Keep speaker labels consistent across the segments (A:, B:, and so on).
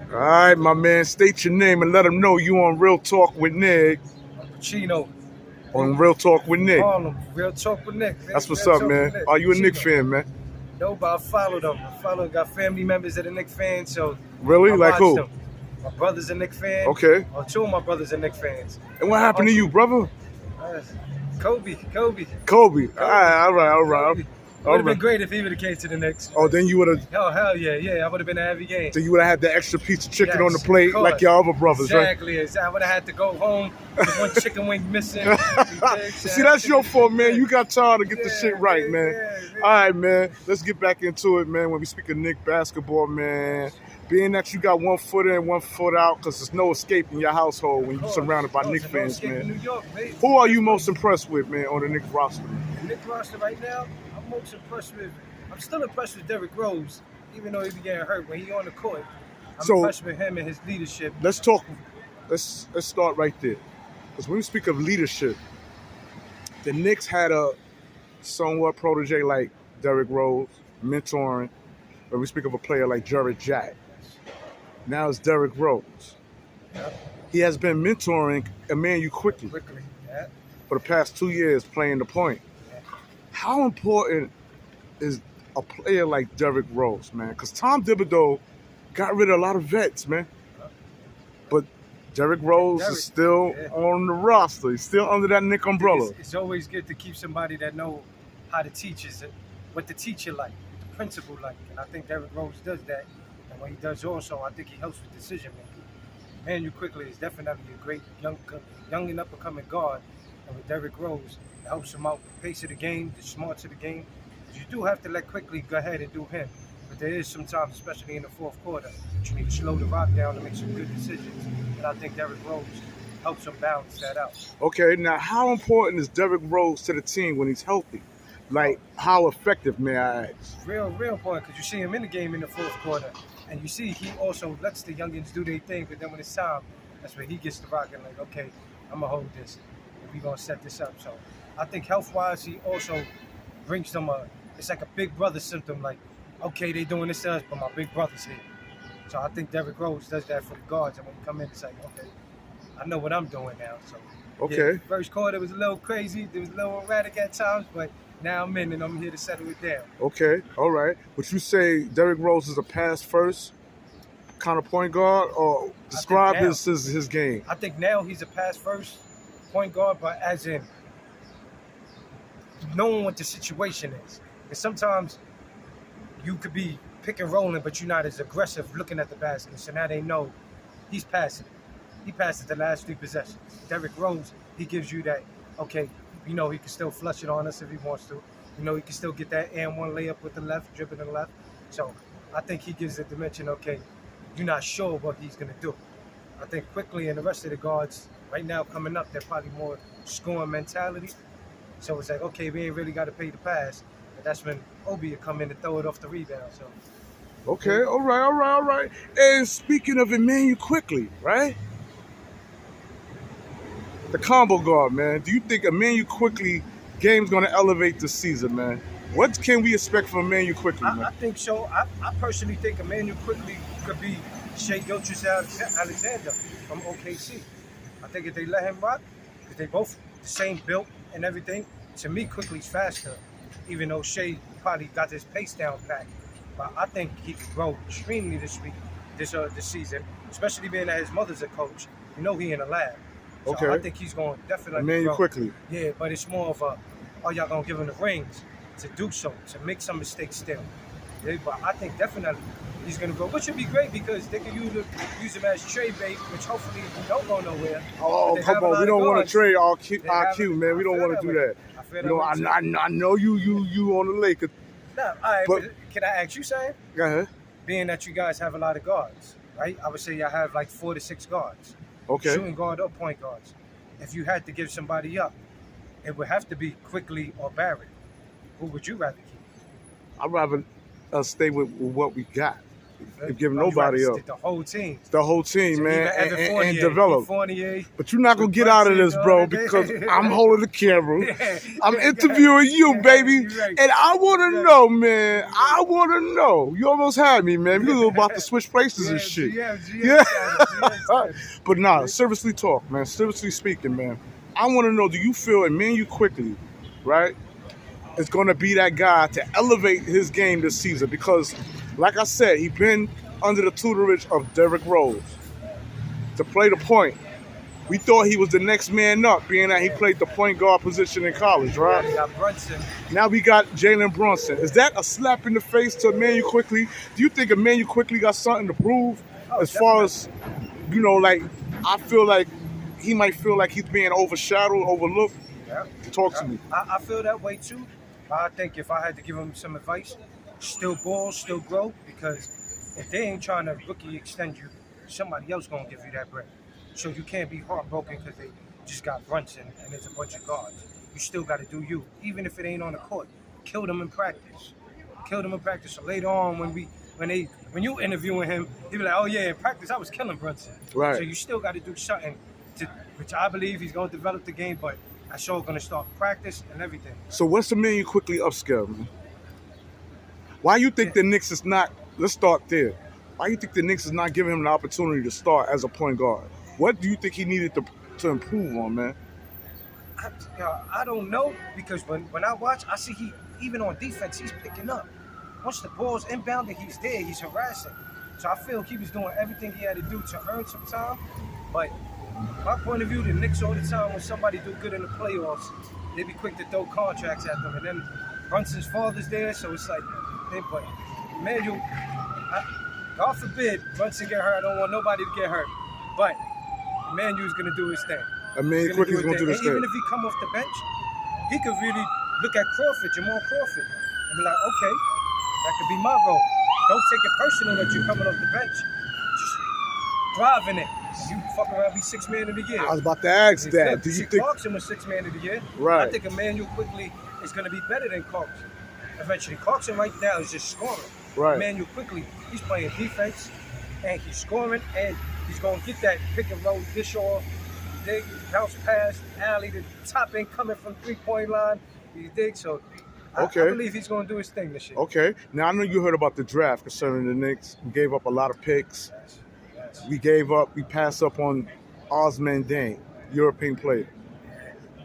A: All right, my man, state your name and let them know you on Real Talk with Nick.
B: Chino.
A: On Real Talk with Nick.
B: Harlem. Real Talk with Nick.
A: That's what's
B: Real
A: up,
B: Talk
A: man.
B: with Nick.
A: Are you a Nick
B: Chino.
A: fan, man?
B: No, but I follow them. Got family members that are Nick fans, so
A: Really?
B: I
A: Like
B: watch
A: who?
B: them. My brother's a Nick fan.
A: Okay.
B: Or two of my brothers are Nick fans.
A: And what happened to you, brother?
B: Kobe.
A: Kobe. All right.
B: It would have been great if he would have came to the Knicks.
A: Oh, then you would have.
B: Oh, hell yeah. I would have been at every game.
A: Then you would have had the extra piece of chicken
B: Yes,
A: on the plate
B: of course.
A: like your other brothers,
B: Exactly. I would have had to go home with one chicken wing missing.
A: right? See, that's your fault, man. You got time to get the shit right, man. All right, man. Let's get back into it, man. When we speak of Knick basketball, man. Being that you got 1 foot in, 1 foot out, because there's no escape in your household when you're surrounded by Knick fans, man.
B: New York,
A: Who are you most impressed with, man, on the Knicks roster?
B: The Knicks roster right now, I'm still impressed with Derrick Rose, even though he be getting hurt when he on the court. I'm impressed with him and his leadership.
A: Let's talk. Let's start right there, because when we speak of leadership, the Knicks had a somewhat protege like Derrick Rose, mentoring. When we speak of a player like Jared Jack, now it's Derrick Rose.
B: Yeah.
A: He has been mentoring Emmanuel quickly
B: Yeah.
A: for the past 2 years playing the point.
B: Yeah.
A: How important is a player like Derrick Rose, man? Because Tom Thibodeau got rid of a lot of vets, man. But Derrick Rose is still on the roster. He's still under that Knick umbrella.
B: It's always good to keep somebody that know how to teach what the teacher like, what the principal like. And I think Derrick Rose does that. And what he does also, I think he helps with decision making. Emmanuel quickly is definitely a great young and up and coming guard. And with Derrick Rose, it helps him out the pace of the game, the smarts of the game. You do have to let quickly go ahead and do him. But there is sometimes, especially in the fourth quarter, that you need to slow the rock down to make some good decisions. And I think Derrick Rose helps him balance that out.
A: Okay, now how important is Derrick Rose to the team when he's healthy? Like, how effective, may I ask?
B: Real important, because you see him in the game in the fourth quarter. And you see he also lets the youngins do their thing, but then when it's time, that's where he gets the rock and like, okay, I'm going to hold this. And we're going to set this up. So I think health-wise, he also brings them it's like a big brother symptom, like, okay, they doing this to us, but my big brother's here. So I think Derrick Rose does that for the guards, and when you come in, it's like, okay, I know what I'm doing now. So
A: okay,
B: yeah, first quarter was a little crazy, it was a little erratic at times, but now I'm in and I'm here to settle it down.
A: Okay, all right. Would you say Derrick Rose is a pass first kind of point guard, or describe this as his game?
B: I think now he's a pass first point guard, but as in knowing what the situation is. And sometimes you could be pick and rolling, but you're not as aggressive looking at the basket. So now they know he's passing. He passes the last 3 possessions. Derrick Rose, he gives you that, okay, you know he can still flush it on us if he wants to. You know he can still get that and one layup with the left, dribbling the left. So I think he gives the dimension, okay, you're not sure what he's going to do. I think quickly and the rest of the guards right now coming up, they're probably more scoring mentality. So it's like, okay, we ain't really got to pay the pass. But that's when Obi will come in and throw it off the rebound. So,
A: okay, all right. And speaking of Emmanuel quickly, right? The combo guard, man. Do you think Emmanuel quickly game's going to elevate this season, man? What can we expect from Emmanuel quickly, man?
B: I think so. I personally think Emmanuel quickly could be Shai Gilgeous-Alexander from OKC. I think if they let him rock, because they both the same build and everything, to me, quickly's faster. Even though Shai probably got his pace down pat. But I think he could grow extremely this season, especially being that his mother's a coach. You know he in the lab. So
A: okay.
B: I think he's going to definitely
A: Emmanuel
B: grow.
A: quickly.
B: Yeah, but it's more of are y'all going to give him the rings to do so, to make some mistakes still. Yeah, but I think definitely he's going to grow, which would be great because they can use him as trade bait, which hopefully don't go nowhere.
A: Oh, come on. We don't want to trade RQ, man. We don't want to do that. I know you on the Lakers.
B: No, all right, but can I ask you something?
A: Go ahead.
B: Being that you guys have a lot of guards, right? I would say y'all have like 4 to 6 guards.
A: Okay.
B: Shooting guard or point guards. If you had to give somebody up, it would have to be Quickly or Barrett. Who would you rather keep?
A: I'd rather stay with what we got. give nobody up.
B: The whole team.
A: The whole team,
B: So
A: man,
B: even Evan
A: and develop.
B: Fournier,
A: but you're not gonna get out of this, bro, because I'm holding the camera. I'm interviewing you, baby,
B: right.
A: and I want to know, man. I want to know. You almost had me, man. You were about to switch places and shit.
B: Yeah.
A: But nah, seriously talk, man. Seriously speaking, man. I want to know, do you feel Emmanuel Quickly, right, is going to be that guy to elevate his game this season? Because, like I said, he's been under the tutelage of Derrick Rose to play the point. We thought he was the next man up, being that he played the point guard position in college, right?
B: We got Brunson.
A: Now we got Jalen Brunson. Is that a slap in the face to Emmanuel Quickly? Do you think Emmanuel Quickly got something to prove? As far as, you know, like, I feel like he might feel like he's being overshadowed, overlooked.
B: Yeah.
A: Talk to me.
B: I feel that way too. I think if I had to give him some advice, still ball, still grow, because if they ain't trying to rookie extend you, somebody else gonna give you that bread. So you can't be heartbroken because they just got Brunson and there's a bunch of guards. You still got to do you, even if it ain't on the court. Kill them in practice. Kill them in practice. So later on, when you interviewing him, he be like, "Oh yeah, in practice I was killing Brunson."
A: Right.
B: So you still got to do something, which I believe he's gonna develop the game, but I sure gonna start practice and everything.
A: So what's Emmanuel Quickly upscale, man? Why you think the Knicks is not? Let's start there. Why you think the Knicks is not giving him the opportunity to start as a point guard? What do you think he needed to improve on, man?
B: I don't know, because when I watch, I see he, even on defense, he's picking up. Once the ball's inbounded, he's there, he's harassing. So I feel he was doing everything he had to do to earn some time. But my point of view, the Knicks all the time, when somebody do good in the playoffs, they be quick to throw contracts at them. And then Brunson's father's there, so it's like, but Emmanuel, God forbid Brunson get hurt. I don't want nobody to get hurt. But Emmanuel's going to do his thing.
A: Emmanuel Quickly's going to do his thing.
B: Even if he come off the bench, he could really look at Jamal Crawford, and be like, okay, that could be my role. Don't take it personal that you're coming off the bench. Just thrive in it. You fuck around, be sixth man of the year.
A: I was about to ask that. Do you think
B: Clarkson was sixth man of the year?
A: Right.
B: I think Emmanuel Quickly is going to be better than Clarkson eventually. Clarkson right now is just scoring.
A: Right.
B: Emmanuel Quickly, he's playing defense, and he's scoring, and he's going to get that pick and roll, dish off, dig, bounce pass, alley, the top end coming from three-point line. You dig? So
A: okay.
B: I believe he's going to do his thing this year.
A: Okay. Now, I know you heard about the draft concerning the Knicks. We gave up a lot of picks.
B: Yes.
A: We passed up on Osman Dane, European player.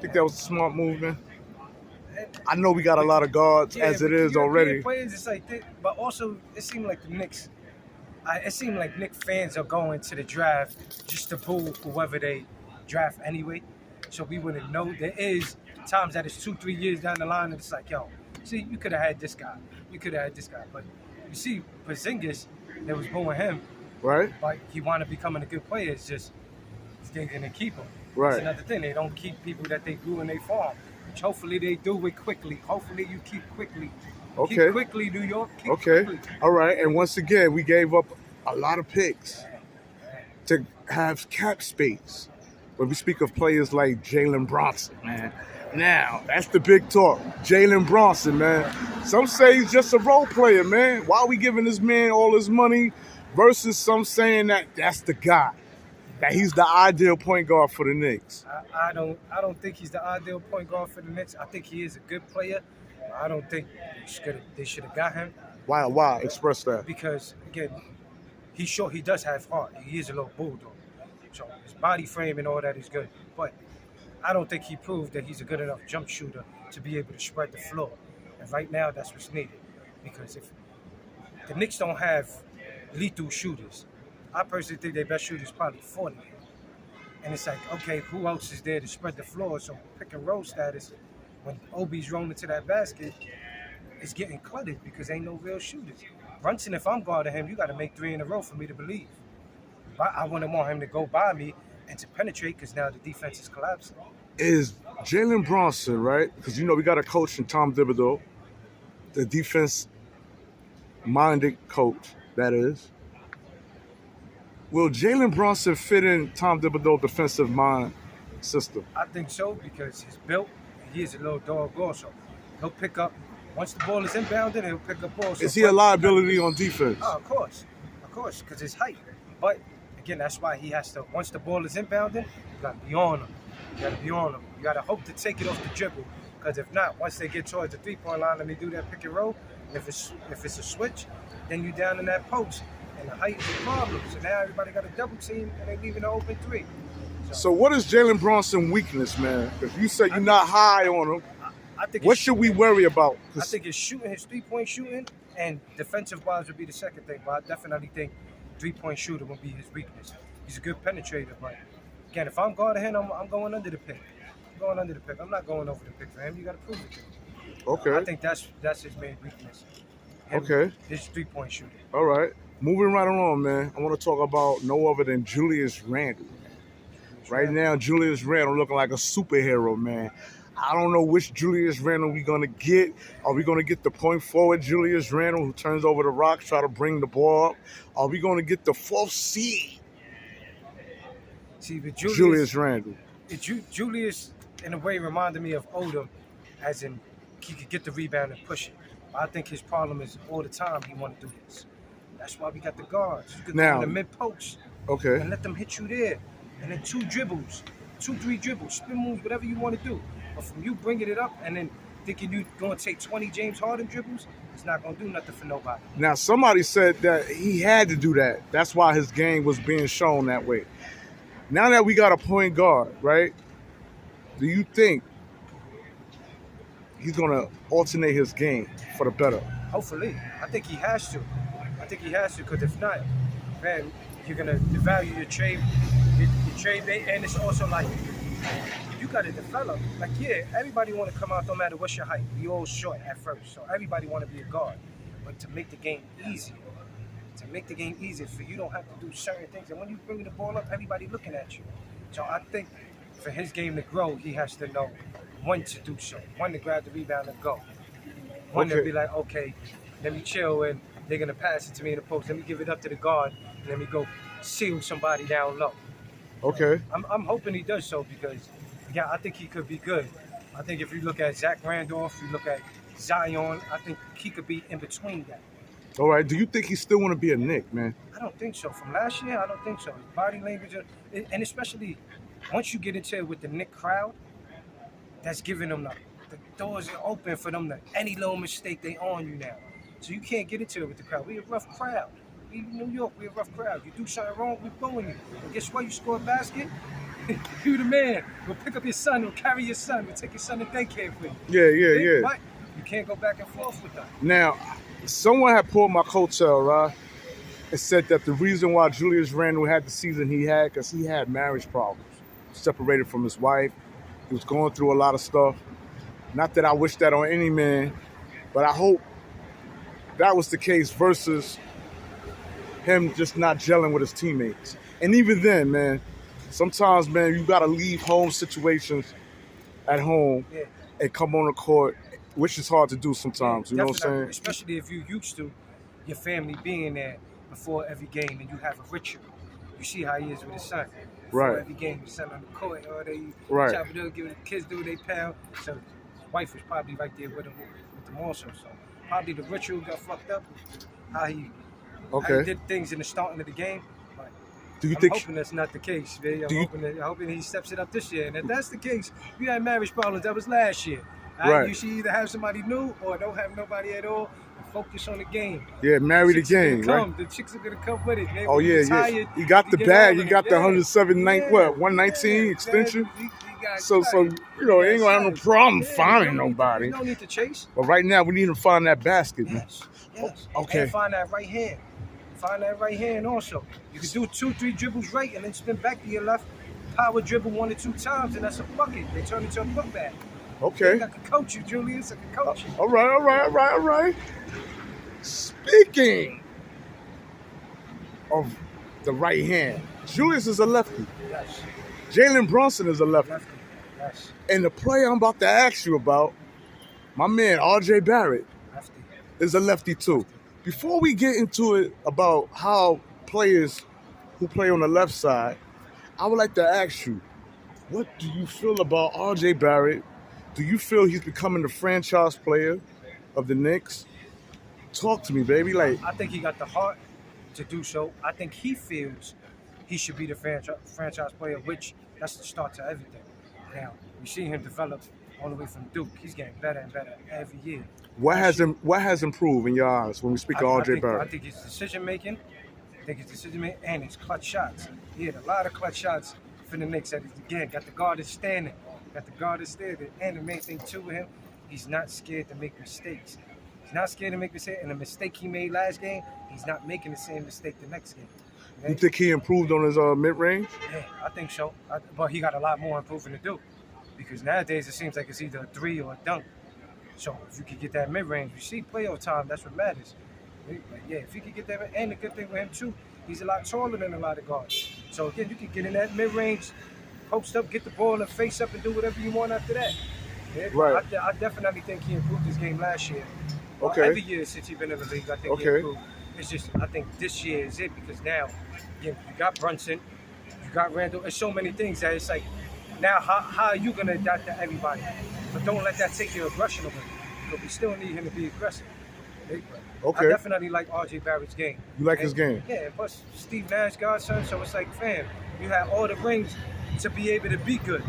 A: Think that was a smart move, man? I know we got a lot of guards as it is already.
B: Players, it's like that, but also it seemed like the Knicks. It seemed like Knicks fans are going to the draft just to boo whoever they draft anyway. So we wouldn't know. There is times that it's 2-3 years down the line and it's like, yo, see, you could have had this guy. You could have had this guy. But you see, Porzingis, they was booing him.
A: Right.
B: But he wound up becoming a good player. It's just they didn't keep him.
A: Right.
B: That's another thing. They don't keep people that they grew in their farm. Which hopefully they do it quickly. Hopefully you keep quickly.
A: Okay.
B: Keep quickly, New York. Keep
A: okay.
B: Quickly.
A: All right. And once again, we gave up a lot of picks to have cap space. When we speak of players like Jalen Brunson, man. Now, that's the big talk. Jalen Brunson, man. Some say he's just a role player, man. Why are we giving this man all his money versus some saying that that's the guy, that he's the ideal point guard for the Knicks?
B: I don't think he's the ideal point guard for the Knicks. I think he is a good player. I don't think they should have got him.
A: Why? Express that.
B: Because, again, he does have heart. He is a little bulldog. So his body frame and all that is good. But I don't think he proved that he's a good enough jump shooter to be able to spread the floor. And right now, that's what's needed. Because if the Knicks don't have lethal shooters, I personally think their best shooter is probably 40. And it's like, okay, who else is there to spread the floor? So pick and roll status, when OB's rolling to that basket, it's getting cluttered because ain't no real shooters. Brunson, if I'm guarding him, you got to make 3 in a row for me to believe. I wouldn't want him to go by me and to penetrate because now the defense is collapsing.
A: Is Jalen Brunson, right? Because, you know, we got a coach in Tom Thibodeau, the defense-minded coach, that is. Will Jalen Brunson fit in Tom Thibodeau's defensive mind system?
B: I think so, because he's built. He is a little dog also. He'll pick up, once the ball is inbounded, he'll pick up balls.
A: Is he a liability on defense?
B: Oh, of course. course, because it's height. But again, that's why he has to. Once the ball is inbounding, you got to be on him. You got to be on him. You got to hope to take it off the dribble. Because if not, once they get towards the 3-point line and they do that pick and roll, if it's a switch, then you down in that post. And the height is a problem. So now everybody got a double team and they leaving an open 3.
A: So what is Jalen Brunson's weakness, man? Because you said you're not high on him.
B: I think
A: What should we worry about?
B: I think his shooting, his 3-point shooting, and defensive wise would be the second thing. But I definitely think 3-point shooter would be his weakness. He's a good penetrator, but again, if I'm guarding him, I'm going under the pick. I'm going under the pick. I'm not going over the pick for him. You got to prove it to me.
A: Okay.
B: I think that's his main weakness.
A: Okay.
B: His 3-point shooting.
A: All right. Moving right along, man. I want to talk about no other than Julius Randle. Right now, Julius Randle looking like a superhero, man. I don't know which Julius Randle we're going to get. Are we going to get the point forward Julius Randle who turns over the rock, try to bring the ball up? Are we going to get the 4th seed
B: See, but
A: Julius Randle?
B: Julius, in a way, reminded me of Odom, as in he could get the rebound and push it. I think his problem is all the time he want to do this. That's why we got the guards. You could go in the mid-post and let them hit you there. And then 2 dribbles, 2-3 dribbles, spin moves, whatever you want to do. But from you bringing it up and then thinking you're going to take 20 James Harden dribbles, it's not going to do nothing for nobody.
A: Now, somebody said that he had to do that. That's why his game was being shown that way. Now that we got a point guard, right, do you think he's going to alternate his game for the better?
B: Hopefully. I think he has to. Because if not, man, you're going to devalue your trade bait. And it's also like, you got to develop. Like, yeah, everybody want to come out no matter what's your height. We all short at first, so everybody want to be a guard. But to make the game easier, for you don't have to do certain things. And when you bring the ball up, everybody looking at you. So I think for his game to grow, he has to know when to do so. When to grab the rebound and go. When to be like, okay, let me chill and they're going to pass it to me in the post. Let me give it up to the guard and let me go seal somebody down low.
A: Okay.
B: I'm hoping he does so because, yeah, I think he could be good. I think if you look at Zach Randolph, you look at Zion, I think he could be in between that.
A: All right. Do you think he still want to be a Knick, man?
B: I don't think so. From last year, I don't think so. His body language, and especially once you get into it with the Knick crowd, that's giving them the doors are open for them to any little mistake they on you now. So you can't get into it with the crowd. We a rough crowd. We in New York, we a rough crowd. You do something wrong, we blowing you. And guess what? You score a basket, you the man. We'll pick up your son, we'll carry your son, we'll take your son to daycare for you.
A: Yeah.
B: But you can't go back and forth with them.
A: Now, someone had pulled my coattail, right? And said that the reason why Julius Randle had the season he had, because he had marriage problems. Separated from his wife. He was going through a lot of stuff. Not that I wish that on any man, but I hope that was the case versus him just not gelling with his teammates. And even then, man, sometimes, man, you got to leave home situations at home and come on the court, which is hard to do sometimes. You know what I'm saying?
B: Especially if you're used to your family being there before every game and you have a ritual. You see how he is with his son. Before every game, his son on the court, or they chop it up, give the kids do they pound. So his wife was probably right there with him also. So probably the ritual got fucked up. How he did things in the starting of the game. But I'm hoping that's not the case, man. I'm hoping he steps it up this year. And if that's the case, you had marriage problems. That was last year. Right. You should either have somebody new or don't have nobody at all. Focus on the game.
A: Yeah, marry the game, right?
B: The chicks are gonna come with it.
A: Oh yeah. You got the bag. You got the 119 extension. So you know, he ain't gonna have no problem finding nobody.
B: You don't need to chase.
A: But right now, we need to find that basket, man.
B: Yes.
A: Okay.
B: And find that right hand. Find that right hand also. You can do 2-3 dribbles right and then spin back to your left. Power dribble 1 or 2 times and that's a bucket. They turn into a putback.
A: Okay.
B: I can coach you, Julius. I can coach you.
A: All right. Speaking of the right hand, Julius is a lefty.
B: Yes.
A: Jalen Brunson is a lefty.
B: Yes.
A: And the player I'm about to ask you about, my man R.J. Barrett, is a lefty too. Before we get into it about how players who play on the left side, I would like to ask you, what do you feel about R.J. Barrett? Do you feel he's becoming the franchise player of the Knicks? Talk to me, baby.
B: I think he got the heart. to do so. I think he feels he should be the franchise player, which that's the start to everything. Now, we see him develop all the way from Duke. He's getting better and better every year.
A: What has improved in your eyes when we speak of RJ
B: I
A: Barrett?
B: think his decision making. I think his decision making and his clutch shots. He had a lot of clutch shots for the Knicks. That again got the guard standing. And the main thing too with him, he's not scared to make mistakes. He's not scared to make mistakes. And the mistake he made last game, he's not making the same mistake the next game. Okay?
A: You think he improved on his mid range?
B: Yeah, I think so. But he got a lot more improving to do. Because nowadays it seems like it's either a three or a dunk. So if you could get that mid range, you see playoff time, that's what matters. But yeah, if he could get that, and the good thing with him too, he's a lot taller than a lot of guards. So again, you can get in that mid range, post up, get the ball and face up and do whatever you want after that. Yeah,
A: Right.
B: I definitely think he improved his game last year.
A: Okay.
B: Every year since he's been in the league, I think he
A: Okay.
B: improved. It's just, I think this year is it because now you got Brunson, you got Randall. There's so many things that it's like, now how are you going to adapt to everybody? But don't let that take your aggression away. Because we still need him to be aggressive.
A: Okay.
B: I definitely like RJ Barrett's game.
A: You like his game?
B: Yeah, and plus Steve Nash godson, so it's like, fam, you have all the rings to be able to be good.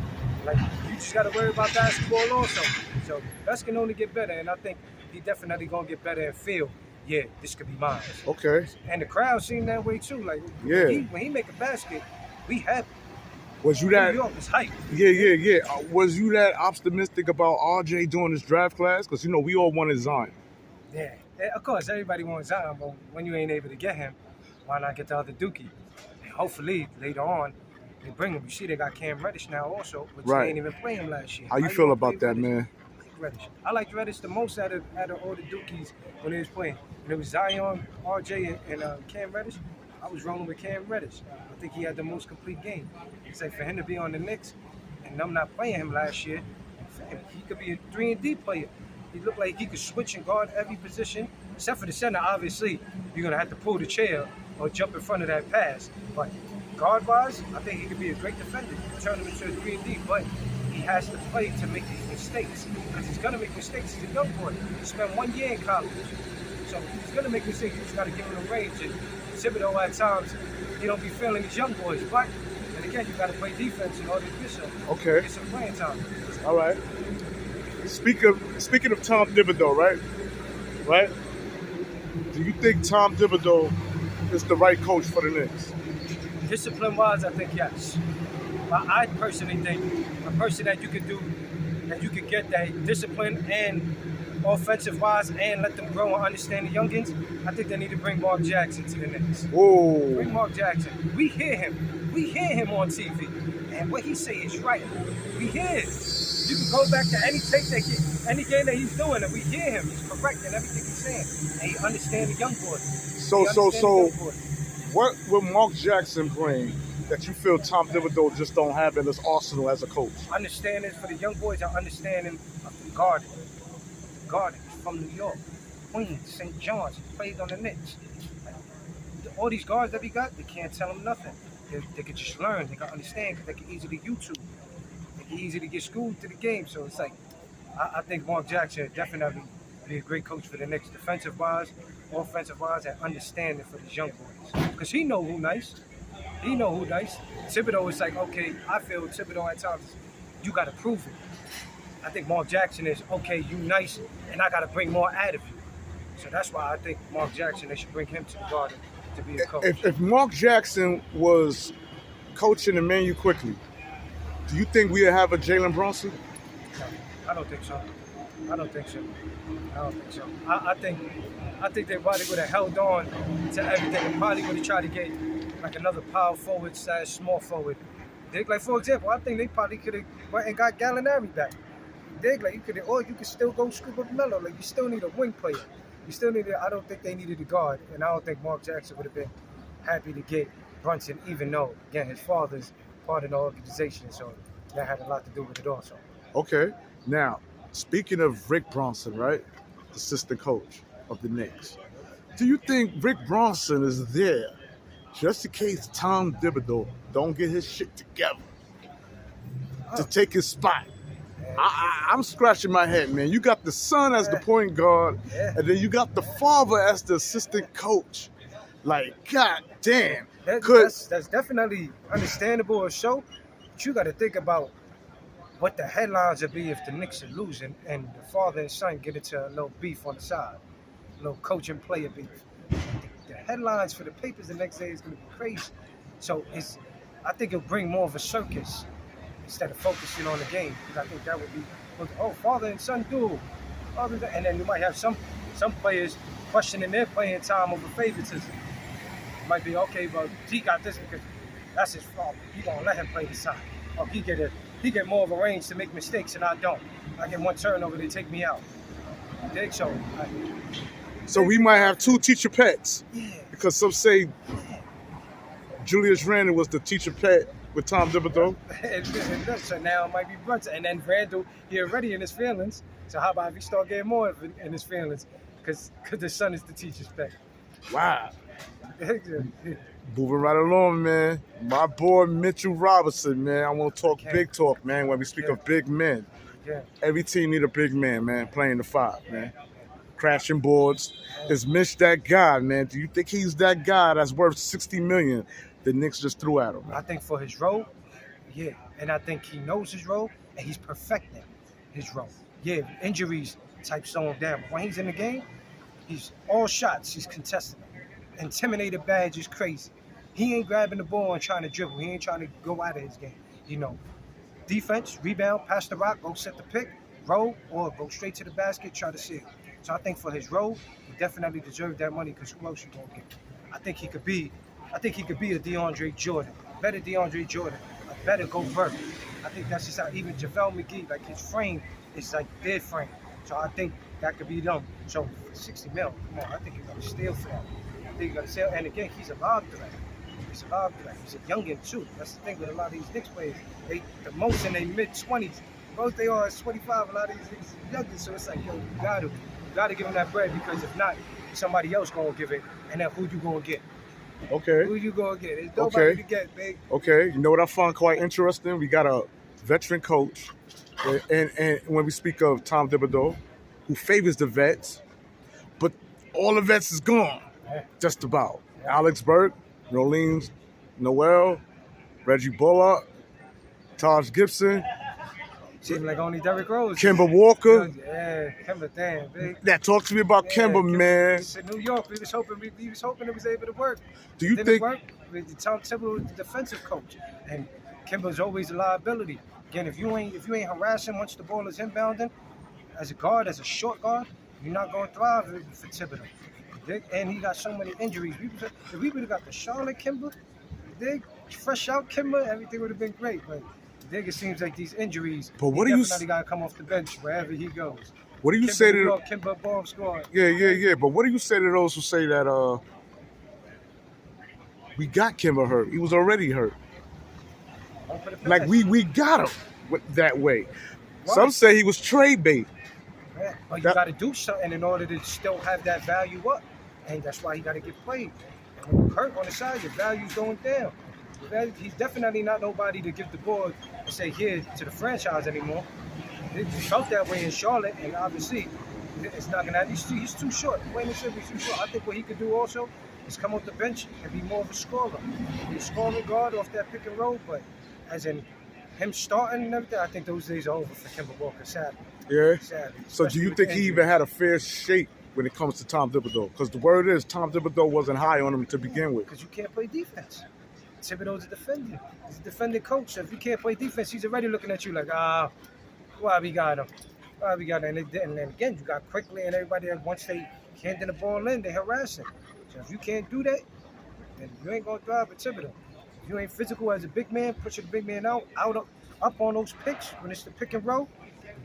B: Like, you just got to worry about basketball also. So best can only get better, and I think he definitely going to get better and feel, yeah, this could be mine.
A: Okay.
B: And the crowd seen that way too. Like,
A: Yeah.
B: when he make a basket, we happy.
A: Was you
B: New
A: that?
B: York is hype.
A: Yeah. Was you that optimistic about RJ during his draft class? Because we all wanted Zion.
B: Yeah, of course, everybody wants Zion, but when you ain't able to get him, why not get the other Dookie? And hopefully, later on, they bring him. You see, they got Cam Reddish now also, but
A: Right.
B: they ain't even play him last year.
A: How you feel
B: gonna
A: about
B: play
A: that,
B: Reddish?
A: man?
B: Reddish. I liked Reddish the most out of all the Dookies when they was playing. When it was Zion, RJ, and Cam Reddish, I was rolling with Cam Reddish. I think he had the most complete game. It's like for him to be on the Knicks, and I'm not playing him last year, he could be a 3-and-D player. He looked like he could switch and guard every position, except for the center. Obviously, you're going to have to pull the chair or jump in front of that pass. But guard-wise, I think he could be a great defender. Turn him into a 3-and-D, but he has to play to make these mistakes. Because he's going to make mistakes. He's a young boy. He spent 1 year in college. So he's going to make mistakes. You just got to give him a range. And Thibodeau, at times, he don't be feeling these young boys. But, and again, you got to play defense in order to get some,
A: Okay.
B: get some playing time.
A: All right. Speaking of Tom Thibodeau, right? Do you think Tom Thibodeau is the right coach for the Knicks?
B: Discipline-wise, I think yes. But I personally think a person that you could get that discipline and offensive-wise and let them grow and understand the youngins, I think they need to bring Mark Jackson to the Knicks.
A: Whoa.
B: Bring Mark Jackson. We hear him on TV. And what he say is right. We hear it. You can go back to any tape any game that he's doing, and we hear him. He's correct in everything he's saying. And he understands the young boys.
A: So, what would Mark Jackson bring that you feel Tom Thibodeau just don't have in his arsenal as a coach?
B: Understanding for the young boys, are understanding of the Garden. Garden from New York, Queens, St. John's. He played on the Knicks. All these guards that we got, they can't tell them nothing. They could just learn. They can understand because they can easily YouTube. They can easily get schooled to the game. So it's like, I think Mark Jackson definitely be a great coach for the Knicks, defensive-wise, offensive-wise, and understanding for these young boys. Because he know who nice. Thibodeau is like, okay, I feel Thibodeau at times, you got to prove it. I think Mark Jackson is, okay, you nice, and I got to bring more out of you. So that's why I think Mark Jackson, they should bring him to the Garden to be a coach.
A: If Mark Jackson was coaching the menu quickly, do you think we'd have a Jalen Brunson?
B: I don't think so. I think they probably would have held on to everything and probably would have tried to get like another power forward / small forward. Like, for example, I think they probably could have went and got Gallinari back. Like, you could still go scoop up Melo. Like, you still need a wing player. I don't think they needed a guard, and I don't think Mark Jackson would have been happy to get Brunson, even though, again, his father's part of the organization, so that had a lot to do with it also.
A: Okay. Now, speaking of Rick Bronson, right? Assistant coach of the Knicks. Do you think Rick Bronson is there just in case Tom Thibodeau don't get his shit together to take his spot? I'm scratching my head, man. You got the son as the point guard, and then you got the father as the assistant coach. Like, god damn.
B: That's definitely understandable or so. But you got to think about what the headlines would be if the Knicks are losing and the father and son get into a little beef on the side, a little coach and player beef. The headlines for the papers the next day is going to be crazy. So I think it'll bring more of a circus instead of focusing on the game. Because I think that would be, father and son duel. And then you might have some players questioning their playing time over favoritism. It might be, okay, but he got this because that's his fault. He gonna let him play this time. Or he get more of a range to make mistakes and I don't. I get one turnover, they take me out.
A: So we might have two teacher pets.
B: Yeah.
A: Because some say Julius Randle was the teacher pet with Tom Thibodeau.
B: So now it might be Brunson. And then Randle, he already in his feelings. So how about if he start getting more in his feelings? Because the son is the teacher's pet.
A: Wow. Moving right along, man. My boy Mitchell Robinson, man. I want to talk big talk, man. When we speak of big men, every team need a big man, man, playing the five, man. Crashing boards. Is Mitch that guy, man? Do you think he's that guy that's worth $60 million the Knicks just threw at him?
B: I think for his role, yeah. And I think he knows his role and he's perfecting his role. Yeah, injuries type slow him down. But when he's in the game, he's all shots, he's contesting them. Intimidated badge is crazy. He ain't grabbing the ball and trying to dribble. He ain't trying to go out of his game. Defense, rebound, pass the rock, go set the pick, roll, or go straight to the basket, try to seal. So I think for his role, he definitely deserved that money because who else you gonna get? I think he could be a DeAndre Jordan, better DeAndre Jordan, a better Gobert. I think that's just how even JaVale McGee, like his frame is like their frame. So I think that could be them. So for 60 mil, come on, I think you gotta steal for that. I think you gotta steal. And again, he's a lob threat. He's a youngin' too. That's the thing with a lot of these Knicks players. The most in their mid-20s. Most they are is 25. A lot of these niggas are youngin'. So it's like, yo, you gotta give him that bread because if not, somebody else gonna give it. And then who you gonna get?
A: Okay.
B: Who you gonna get? There's nobody to get, big.
A: Okay. You know what I find quite interesting? We got a veteran coach, and when we speak of Tom Thibodeau, who favors the vets, but all the vets is gone, just about. Alex Burke, Rolene Noel, Reggie Bullock, Taj Gibson.
B: Seems like only Derrick Rose.
A: Kemba Walker.
B: Yeah, Kemba, damn, big.
A: Yeah, talk to me about Kemba, man.
B: In New York, we was hoping it was able to work.
A: Do you think?
B: Work? Tom Thibodeau was the defensive coach, and Kemba's always a liability. Again, if you ain't harassing once the ball is inbounding, as a guard, as a short guard, you're not going to thrive for Thibodeau. And he got so many injuries. If we would have got the Charlotte Kemba, fresh out Kemba, everything would have been great. But it seems like these injuries.
A: But what
B: he definitely got to come off the bench wherever he goes.
A: What do you say to
B: Kemba bomb squad?
A: Yeah. But what do you say to those who say that we got Kemba hurt? He was already hurt. Like we got him that way. Right. Some say he was trade bait.
B: Yeah, but you got to do something in order to still have that value up, and that's why he got to get played. And when you hurt on the side, your value's going down. He's definitely not nobody to give the ball and say here to the franchise anymore. He felt that way in Charlotte, and obviously it's not gonna. He's too short. Plain and simple, he's too short. I think what he could do also is come off the bench and be more of a scorer. Be a scoring guard off that pick and roll, but as in him starting and everything, I think those days are over for Kemba Walker, sadly.
A: Yeah.
B: Sadly.
A: So do you think he even had a fair shake when it comes to Tom Thibodeau? Because the word is Tom Thibodeau wasn't high on him to begin with.
B: Because you can't play defense. Thibodeau's a defender. He's a defending coach. So if you can't play defense, he's already looking at you like, why we got him? Why we got him? And then again, you got Quickly and everybody that once they can't get the ball in, they harass him. So if you can't do that, then you ain't going to thrive at Thibodeau. If you ain't physical as a big man, pushing the big man up on those picks, when it's the pick and roll,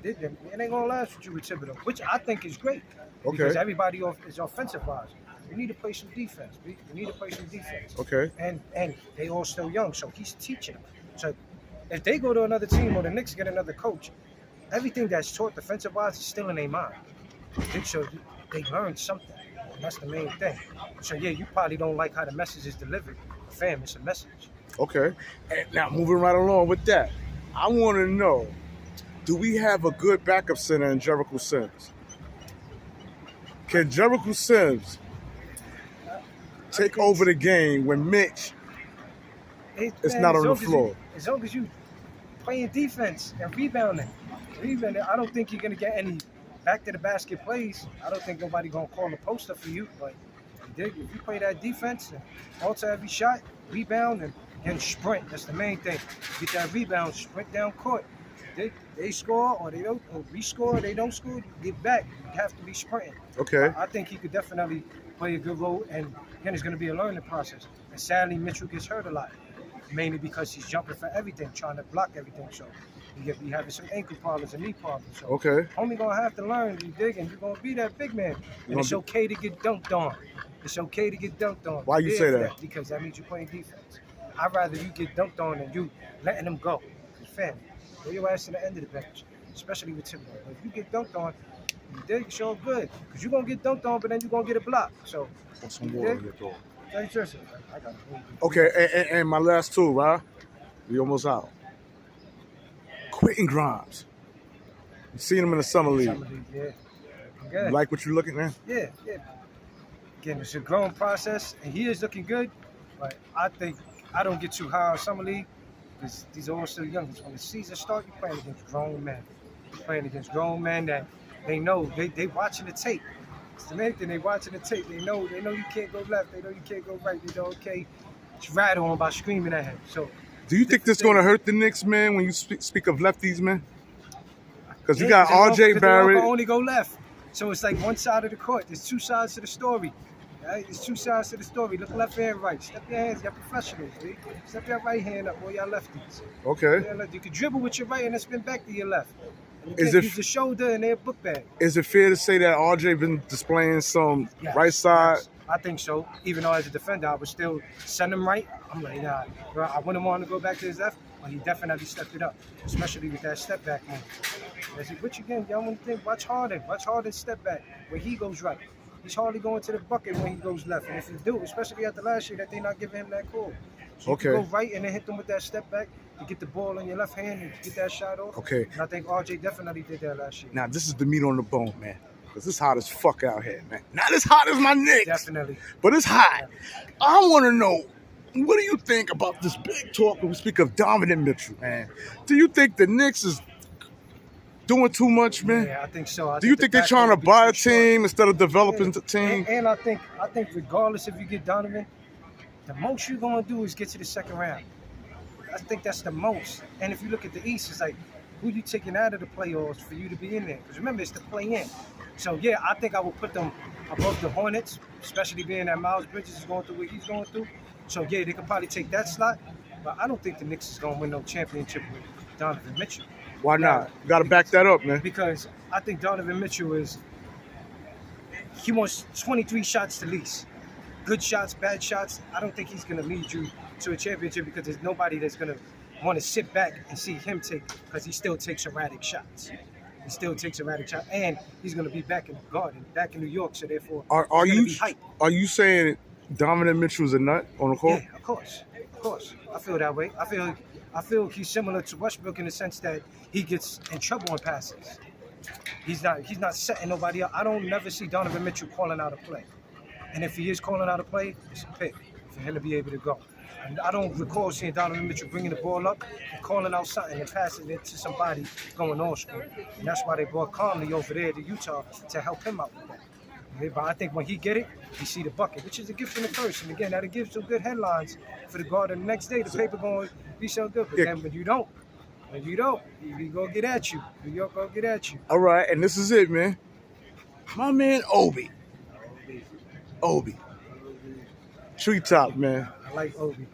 B: it ain't going to last with you with Thibodeau, which I think is great.
A: Okay.
B: Because everybody is offensive wise. We need to play some defense. We need to play some defense.
A: Okay.
B: And they all still young, so he's teaching them. So if they go to another team or the Knicks get another coach, everything that's taught defensive wise is still in their mind. So they learned something, and that's the main thing. So yeah, you probably don't like how the message is delivered. Fam, it's a message.
A: Okay. And now moving right along with that, I want to know, do we have a good backup center in Jericho Sims? Can Jericho Sims take over the game when Mitch is not on the floor.
B: As long as you playing defense and rebounding, I don't think you're gonna get any back to the basket plays. I don't think nobody gonna call a poster for you. But if you play that defense and alter every shot, rebound and again sprint. That's the main thing. Get that rebound, sprint down court. They score or they don't, or we score, they don't score, you get back. You have to be sprinting.
A: Okay.
B: I think he could definitely play a good role, and again, it's going to be a learning process. And sadly, Mitchell gets hurt a lot, mainly because he's jumping for everything, trying to block everything. So he be having some ankle problems and knee problems. So
A: okay.
B: Homie gonna have to learn. You dig, and you're gonna be that big man. And it's okay to get dunked on. It's okay to get dunked on.
A: Why you say that?
B: Because that means you're playing defense. I'd rather you get dunked on than you letting them go. Family. Throw your ass to the end of the bench, especially with Timber. But if you get dunked on, you dig, it's all good. Because you're going to get dunked on, but then you're going to get a block. So,
A: okay, and my last two, right? We almost out. Quentin Grimes. You seen him in the Summer League.
B: Yeah. Good.
A: You like what you're looking at?
B: Yeah. Again, it's a growing process, and he is looking good. But I think I don't get too high on Summer League. Because these are all still young. When the season starts, you're playing against grown men. You're playing against grown men that they know, they watching the tape. It's the main thing, they watching the tape. They know you can't go left. They know you can't go right. They know, okay, just rattle on by screaming at him. So,
A: do you think this is going to hurt the Knicks, man, when you speak of lefties, man? Because you got R.J. Barrett.
B: They only go left. So it's like one side of the court. There's two sides to the story. Right? There's two sides to the story. Look left and right. Step your hands. You're professionals. Right? Step your right hand up, all y'all lefties.
A: Okay.
B: You can dribble with your right and then spin back to your left.
A: Is
B: it use the shoulder and their book bag?
A: Is it fair to say that RJ been displaying some right side?
B: Yes, I think so. Even though as a defender, I would still send him right. I'm like, nah. I wouldn't want to go back to his left, but he definitely stepped it up, especially with that step back move. Which again, y'all want to think? Watch Harden. Watch Harden step back when he goes right. He's hardly going to the bucket when he goes left. And if you do, especially after last year, that they're not giving him that call. So you can go right and then hit them with that step back to get the ball in your left hand and get that shot off.
A: Okay.
B: And I think RJ definitely did that last year.
A: Now, this is the meat on the bone, man. Because it's hot as fuck out here, man. Not as hot as my Knicks.
B: Definitely.
A: But it's hot. I want to know, what do you think about this big talk when we speak of Donovan Mitchell, man? Do you think the Knicks is doing too much, man?
B: Yeah, I think so.
A: Do you think they're trying to buy a team instead of developing the team?
B: And I think regardless if you get Donovan, the most you're going to do is get to the second round. I think that's the most. And if you look at the East, it's like, who you taking out of the playoffs for you to be in there? Because remember, it's the play-in. So, yeah, I think I would put them above the Hornets, especially being that Miles Bridges is going through what he's going through. So, yeah, they could probably take that slot. But I don't think the Knicks is going to win no championship with Donovan Mitchell.
A: Why not? You got to back that up, man.
B: Because I think Donovan Mitchell he wants 23 shots to least. Good shots, bad shots. I don't think he's going to lead you to a championship because there's nobody that's going to want to sit back and see him take, because he still takes erratic shots. He still takes erratic shots, and he's going to be back in the Garden, back in New York. So therefore,
A: are you saying Donovan Mitchell's a nut on the court?
B: Yeah, of course. I feel that way. I feel he's similar to Westbrook in the sense that he gets in trouble on passes. He's not setting nobody up. I don't never see Donovan Mitchell calling out a play. And if he is calling out a play, it's a pick for him to be able to go. And I don't recall seeing Donovan Mitchell bringing the ball up and calling out something and passing it to somebody going on school. And that's why they brought Conley over there to Utah to help him out with that. But I think when he get it, he see the bucket, which is a gift from the first. And again, that'll give some good headlines for the Garden. The next day, the paper going to be so good. But then when you don't, he gonna get at you. New York gonna get at you.
A: All right, and this is it, man. My man Obi. Treetop, man.
B: I like Obi.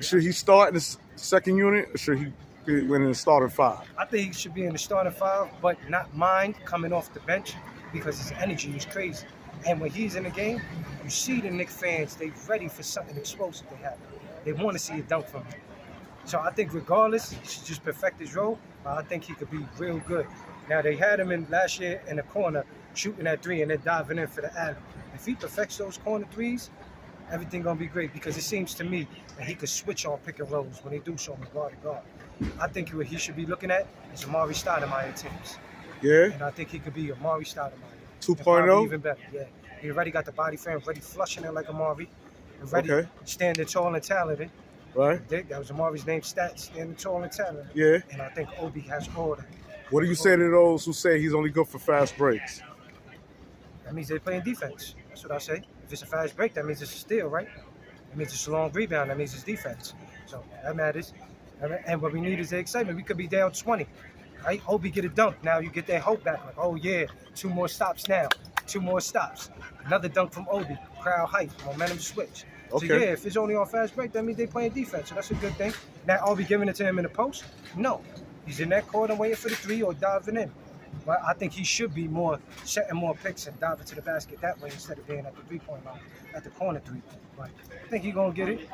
A: Should he start in the second unit, or should he be in the starting five?
B: I think he should be in the starting five, but not mind coming off the bench because his energy is crazy. And when he's in the game, you see the Knicks fans, they ready for something explosive to happen. They want to see a dunk from him. So I think regardless, he should just perfect his role. But I think he could be real good. Now, they had him in last year in the corner, shooting that three and then diving in for the alley. If he perfects those corner threes, everything going to be great because it seems to me that he could switch on pick and rolls when they do so from guard to guard. I think what he should be looking at is Amari Stoudemire teams.
A: Yeah?
B: And I think he could be Amari Stoudemire.
A: 2.0?
B: Even better, yeah. He already got the body frame, ready flushing it like Amari. and ready,
A: Okay.
B: standing tall and talented.
A: Right?
B: That was Amari's name, stats, standing tall and talented.
A: Yeah.
B: And I think Obi has all that.
A: What do you say to those who say he's only good for fast breaks?
B: That means they're playing defense. That's what I say. If it's a fast break, that means it's a steal, right? That means it's a long rebound. That means it's defense. So that matters. And what we need is the excitement. We could be down 20. Right? Obi get a dunk. Now you get that hope back. Like, oh, yeah, 2 more stops now. 2 more stops. Another dunk from Obi. Crowd hype. Momentum switch.
A: Okay.
B: So, yeah, if it's only on fast break, that means they're playing defense. So that's a good thing. Now, are we giving it to him in the post? No. He's in that court and waiting for the 3 or diving in. But I think he should be more setting more picks and diving to the basket that way instead of being at the 3-point line, at the corner 3. But I think he's going to get it.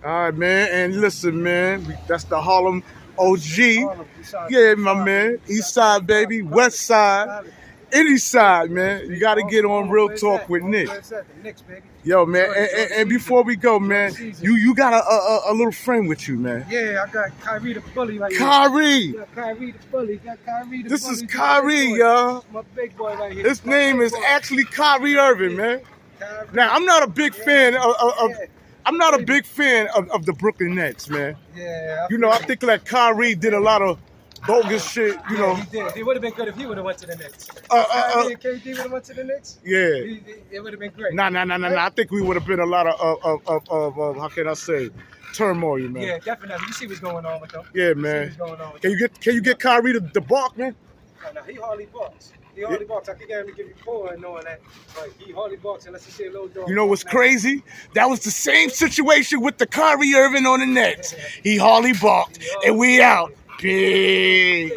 A: All right, man. And listen, man, that's the Harlem OG.
B: Harlem, East Side,
A: Yeah, my man. East side, baby. West side. Any side, man. You got to get on Real Talk with Nick.
B: The Knicks, baby.
A: Yo, man. And before we go, man, you got a little friend with you, man.
B: Yeah, I got Kyrie the bully right here.
A: Kyrie.
B: Got Kyrie the bully.
A: This is Kyrie, y'all.
B: My big boy right here.
A: His name is actually Kyrie Irving, man.
B: Kyrie.
A: Now, I'm not a big fan of the Brooklyn Nets, man.
B: Yeah.
A: You know, I think like Kyrie did a lot of bogus shit, you know.
B: He did. It would have been good if he would have went to the Knicks.
A: uh,
B: Kyrie and KD would have went to the Knicks.
A: Yeah.
B: It would have been great.
A: Nah. I think we would have been a lot of how can I say, turmoil, man.
B: Yeah, definitely. You see what's going on with them.
A: Yeah, man.
B: You see what's going on with
A: Can you get Kyrie to balk, man?
B: No, he hardly balks. I could get him to give you 4 and knowing that. Like, he hardly balks unless he see a little dog.
A: You know what's crazy? That was the same situation with the Kyrie Irving on the Nets. He hardly balked, and we out. Peace.